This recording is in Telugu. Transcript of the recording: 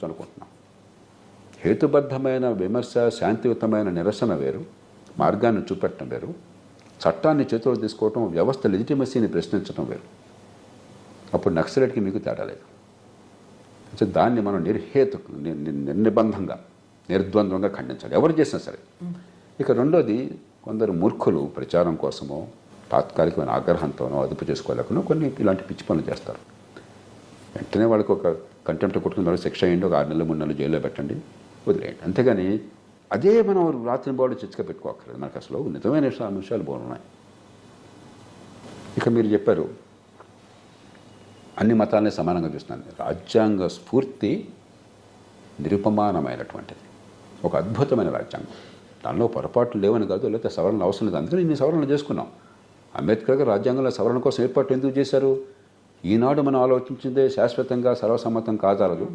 ఆలోచించవచ్చు అనుకుంటున్నాం. హేతుబద్ధమైన విమర్శ, శాంతియుతమైన నిరసన వేరు, మార్గాన్ని చూపెట్టడం వేరు, చట్టాన్ని చేతుల్లో తీసుకోవటం, వ్యవస్థ లెజిటిమసీని ప్రశ్నించడం వేరు. అప్పుడు నక్సలైట్కి మీకు తేడా లేదు. దాన్ని మనం నిర్నిబంధంగా నిర్ద్వంద్వంగా ఖండించాలి, ఎవరు చేసినా సరే. ఇక రెండోది, కొందరు మూర్ఖులు ప్రచారం కోసమో తాత్కాలికమైన ఆగ్రహంతోనో అదుపు చేసుకోలేకనో కొన్ని ఇలాంటి పిచ్చి పనులు చేస్తారు. వెంటనే వాళ్ళకి ఒక కంటెంప్ట్ కొట్టుకున్న శిక్ష అయ్యండి, ఒక 6 నెలలు 3 నెలలు జైల్లో పెట్టండి, వదిలేయండి. అంతేగాని అదే మనం రాత్రి బాడు చిచ్చుగా పెట్టుకోక్కర్లేదు. మనకు అసలు నిజమైన అంశాలు బాగున్నాయి. ఇక మీరు చెప్పారు అన్ని మతాలని సమానంగా చూస్తున్నాను. రాజ్యాంగ స్ఫూర్తి నిరుపమానమైనటువంటిది, ఒక అద్భుతమైన రాజ్యాంగం. దానిలో పొరపాట్లు లేవని కాదు, లేకపోతే సవరణలు అవసరం లేదు. అందుకని ఇన్ని సవరణలు చేసుకున్నాం. అంబేద్కర్ గారు రాజ్యాంగంలో సవరణ కోసం ఏర్పాటు ఎందుకు చేశారు? ఈనాడు మనం ఆలోచించిందే శాశ్వతంగా సర్వసమ్మతం కాజాలదు,